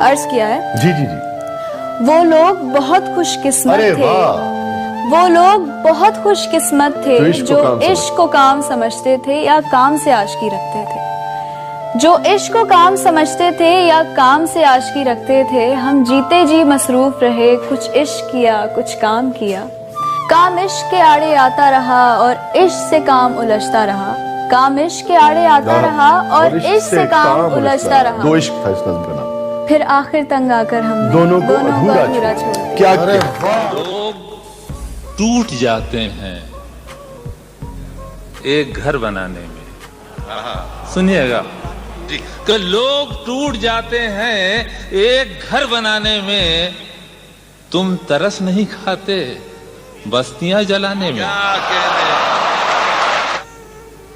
अर्ज किया है। जी जी जी। वो लोग बहुत खुशकिस्मत थे, वो लोग बहुत खुशकिस्मत थे जो इश्क को काम समझते थे या काम से आशिकी रखते थे। जो इश्क को काम समझते थे या काम से आशिकी रखते थे। हम जीते जी मसरूफ रहे, कुछ इश्क किया कुछ काम किया। काम इश्क के आड़े आता रहा और इश्क से काम उलझता रहा। काम इश्क के आड़े आता रहा और इश्क से काम उलझता रहा। दो इश्क था इस नज़्म का नाम। फिर आखिर तंग आकर हमने दोनों को अधूरा छोड़ क्या। लोग टूट जाते हैं एक घर बनाने में। सुनिएगा कि लोग टूट जाते हैं एक घर बनाने में। तुम तरस नहीं खाते बस्तियां जलाने में।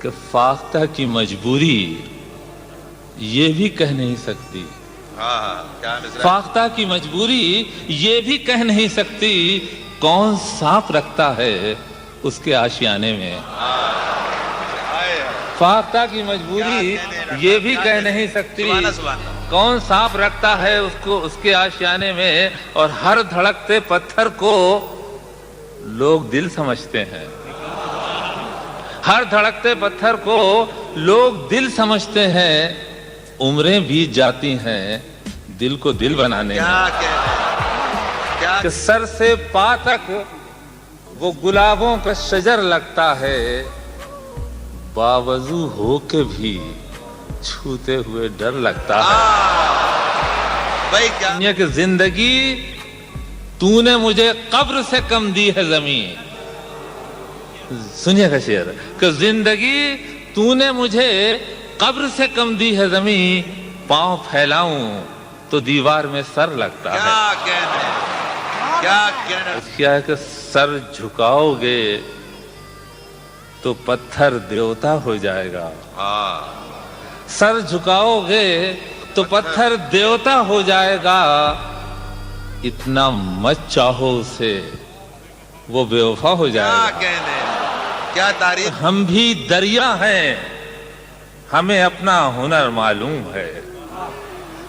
कि फाख्ता की मजबूरी ये भी कह नहीं सकती। फाख्ता की मजबूरी ये भी कह नहीं सकती कौन सांप रखता है उसके आशियाने में। फाख्ता की मजबूरी ये भी कह नहीं सकती कौन सांप रखता है उसको उसके आशियाने में। और हर धड़कते पत्थर को लोग दिल समझते हैं। हर धड़कते पत्थर को लोग दिल समझते हैं। उम्रें बीत जाती हैं दिल को दिल बनाने में। कि सर से पा तक वो गुलाबों का शजर लगता है। बावजू हो के भी छूते हुए डर लगता है। भाई क्या कि जिंदगी तूने मुझे कब्र से कम दी है जमीन। सुनिएगा शेर कि जिंदगी तूने मुझे कब्र से कम दी है जमीन। पांव फैलाऊं तो दीवार में सर लगता है। क्या कहना क्या है कि सर झुकाओगे तो पत्थर देवता हो जाएगा। सर झुकाओगे तो पत्थर देवता हो जाएगा। इतना मत चाहो उसे वो बेवफा हो जाएगा। क्या तारीफ। हम भी दरिया हैं हमें अपना हुनर मालूम है।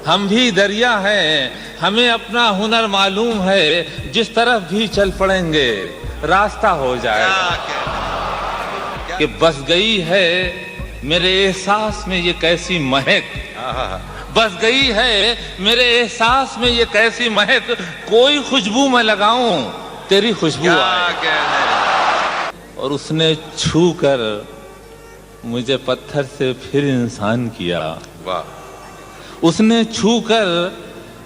हम भी दरिया हैं हमें अपना हुनर मालूम है। जिस तरफ भी चल पड़ेंगे रास्ता हो जाएगा। कि बस गई है मेरे एहसास में ये कैसी महक। बस गई है मेरे एहसास में ये कैसी महक। कोई खुशबू मैं लगाऊं तेरी खुशबू आए। और उसने छू कर मुझे पत्थर से फिर इंसान किया। उसने छू कर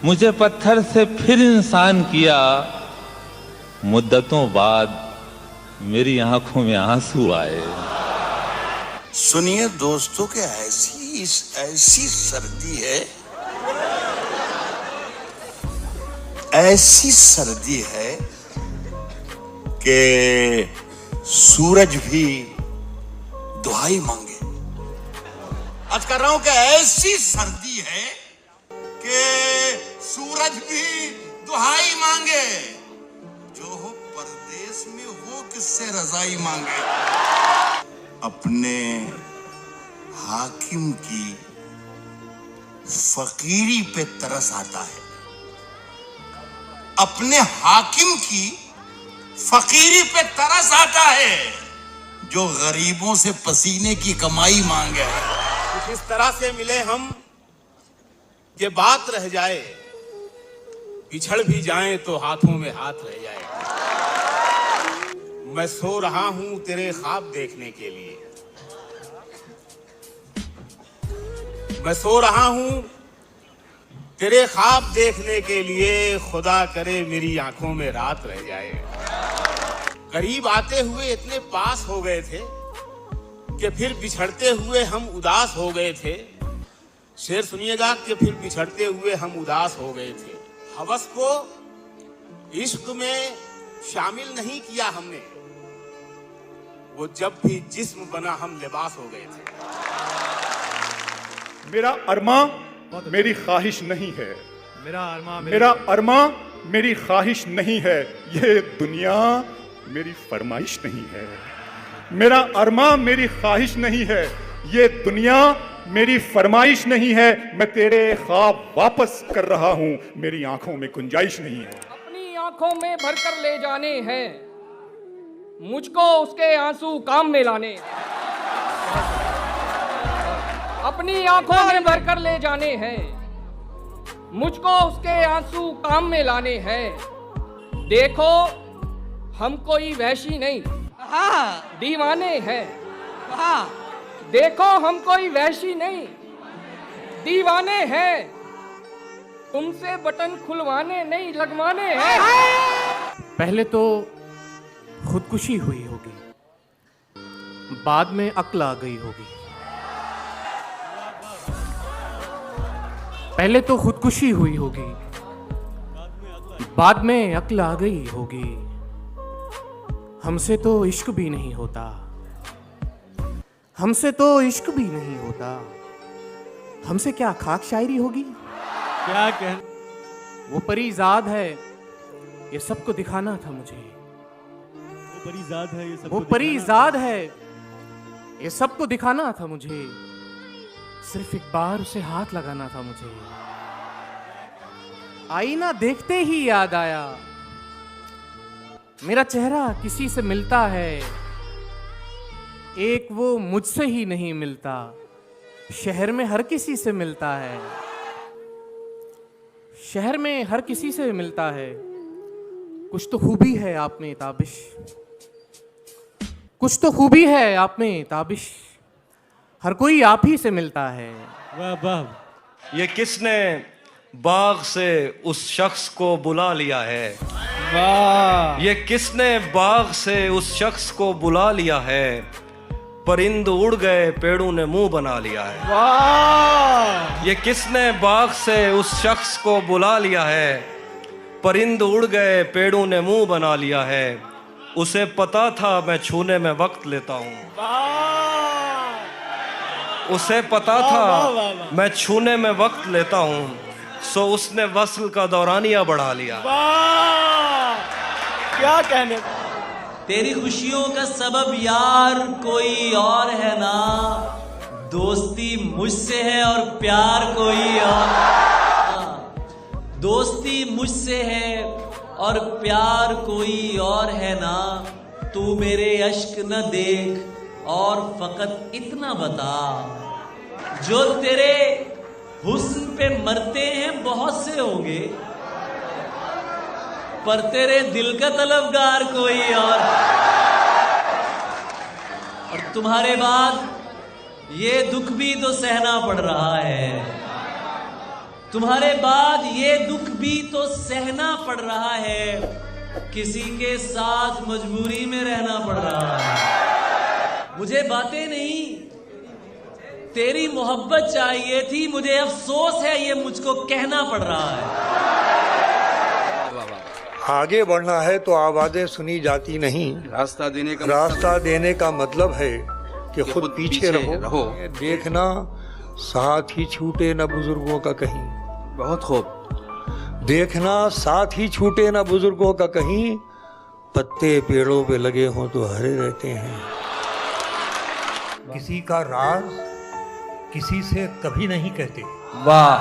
मुझे पत्थर से फिर इंसान किया। मुद्दतों बाद मेरी आंखों में आंसू आए। सुनिए दोस्तों के ऐसी सर्दी है, ऐसी सर्दी है कि सूरज भी दुहाई मांगे। आज कर रहा हूं कि ऐसी सर्दी है कि सूरज भी दुहाई मांगे। जो हो परदेश में हो किससे रजाई मांगे। अपने हाकिम की फकीरी पे तरस आता है। अपने हाकिम की फकीरी पे तरस आता है जो गरीबों से पसीने की कमाई मांगे। कुछ इस तरह से मिले हम कि बात रह जाए, बिछड़ भी जाएं तो हाथों में हाथ रह जाए। मैं सो रहा हूं तेरे ख्वाब देखने के लिए। मैं सो रहा हूं तेरे ख्वाब देखने के लिए। खुदा करे मेरी आंखों में रात रह जाए। करीब आते हुए इतने पास हो गए थे कि फिर बिछड़ते हुए हम उदास हो गए थे। शेर सुनिएगा कि फिर बिछड़ते हुए हम उदास हो गए थे। हवस को इश्क में शामिल नहीं किया हमने। वो जब भी जिस्म बना हम लिबास हो गए थे। मेरा अरमा मेरी ख्वाहिश नहीं है। मेरा अरमा मेरी ख्वाहिश नहीं है। ये दुनिया मेरी फरमाइश नहीं है। मेरा अरमा मेरी ख्वाहिश नहीं है। ये दुनिया मेरी फरमाइश नहीं है, मैं तेरे ख्वाब वापस कर रहा हूं, मेरी आंखों में गुंजाइश नहीं है। अपनी आंखों में भरकर ले जाने हैं, मुझको उसके आंसू काम में लाने। अपनी आंखों में भरकर ले जाने हैं, मुझको उसके आंसू काम में लाने हैं। देखो हम कोई वैशी नहीं, दीवाने हैं। देखो हम कोई वैशी नहीं, दीवाने हैं। तुमसे बटन खुलवाने नहीं, लगवाने हैं। पहले तो खुदकुशी हुई होगी, बाद में अक्ल आ गई होगी। पहले तो खुदकुशी हुई होगी, बाद में अक्ल आ गई होगी। हमसे तो इश्क भी नहीं होता, हमसे तो इश्क भी नहीं होता। हमसे क्या खाक शायरी होगी? क्या कह वो परीजाद है, ये सबको दिखाना था मुझे। वो परीजाद है, ये सबको दिखाना था मुझे। सिर्फ एक बार उसे हाथ लगाना था मुझे। आईना देखते ही याद आया, मेरा चेहरा किसी से मिलता है, एक वो मुझसे ही नहीं मिलता। शहर में हर किसी से मिलता है, शहर में हर किसी से मिलता है। कुछ तो खूबी है आप में ताबिश, कुछ तो खूबी है आप में ताबिश। हर कोई आप ही से मिलता है। वाह वाह। ये किसने बाग से उस शख्स को बुला लिया है? वाह। ये किसने बाग से उस शख्स को बुला लिया है? परिंद उड़ गए, पेड़ों ने मुंह बना लिया है। वाह। ये किसने बाग से उस शख्स को बुला लिया है? परिंद उड़ गए, पेड़ों ने मुंह बना लिया है। उसे पता था मैं छूने में वक्त लेता हूँ। उसे पता था मैं छूने में वक्त लेता हूँ, सो उसने वस्ल का दौरानिया बढ़ा लिया। क्या कहने। तेरी खुशियों का सबब यार कोई और है ना, दोस्ती मुझसे है और प्यार कोई और। दोस्ती मुझसे है और प्यार कोई और है ना। तू मेरे अश्क न देख और फकत इतना बता, जो तेरे हुस्न पे मरते हैं बहुत से होंगे, पर तेरे दिल का तलबगार कोई और तुम्हारे बाद ये दुख भी तो सहना पड़ रहा है। तुम्हारे बाद ये दुख भी तो सहना पड़ रहा है। किसी के साथ मजबूरी में रहना पड़ रहा है। मुझे बातें नहीं, तेरी मोहब्बत चाहिए थी। मुझे अफसोस है ये मुझको कहना पड़ रहा है। आगे बढ़ना है तो आवाजें सुनी जाती नहीं, रास्ता देने का मतलब है कि खुद पीछे रहो। देखना साथ ही छूटे न बुजुर्गों का कहीं। बहुत खूब। देखना साथ ही छूटे न बुजुर्गों का कहीं, पत्ते पेड़ों पे लगे हों तो हरे रहते हैं। किसी का राज किसी से कभी नहीं कहते। वाह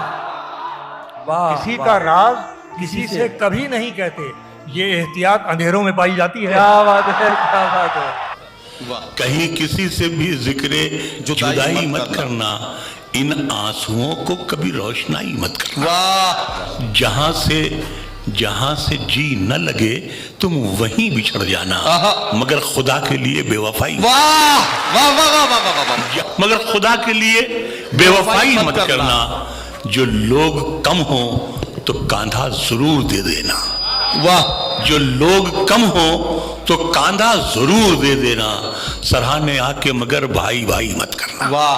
वाह। किसी का राज किसी से कभी नहीं कहते, ये एहतियात अंधेरों में पाई जाती है। क्या बात है, क्या बात है। कहीं किसी से भी जिक्रे जुदाई मत करना, इन आंसुओं को कभी रोशनाई मत करना। वाह। जहां से जी न लगे तुम वहीं बिछड़ जाना, मगर खुदा के लिए बेवफाई। वाह वाह वाह वाह वाह वाह। मगर खुदा के लिए बेवफाई मत करना। जो लोग कम हो तो कांधा जरूर दे देना। वाह। जो लोग कम हो तो कांधा जरूर दे देना। सराहने आके मगर भाई भाई मत करना। वाह।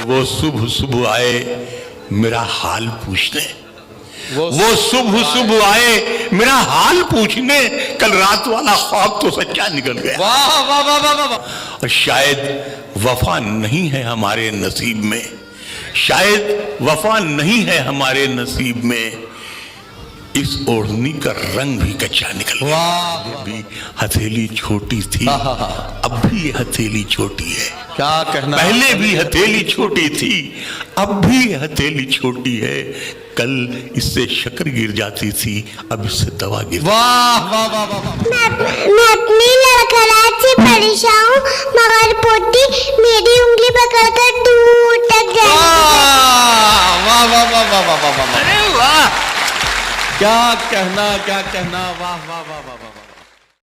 वो सुबह सुबह आए मेरा हाल पूछने, वो सुबह आए मेरा हाल पूछने, कल रात वाला ख्वाब तो सच्चा निकल गया। वाह वाह वाह वाह वाह। और शायद वफा नहीं है हमारे नसीब में, शायद वफा नहीं है हमारे नसीब में। इस ओढ़नी का रंग भी कच्चा निकल गया। भी हथेली छोटी थी, अब भी ये हथेली छोटी है। क्या कहना, पहले भी हथेली छोटी थी, अब भी हथेली छोटी है। कल इससे शक्कर गिर जाती थी, अब इससे दवा गिर। वाह वाह वाह वाह। मैं अपनी लड़खड़ाहट से परेशान हूँ, मगर पोती मेरी उंगली पकड़कर दूर तक जाए। वाह वाह वाह वाह वाह वाह वाह। अरे वाह, क्या कहना, क्या कहना, वाह वाह वाह वाह वाह।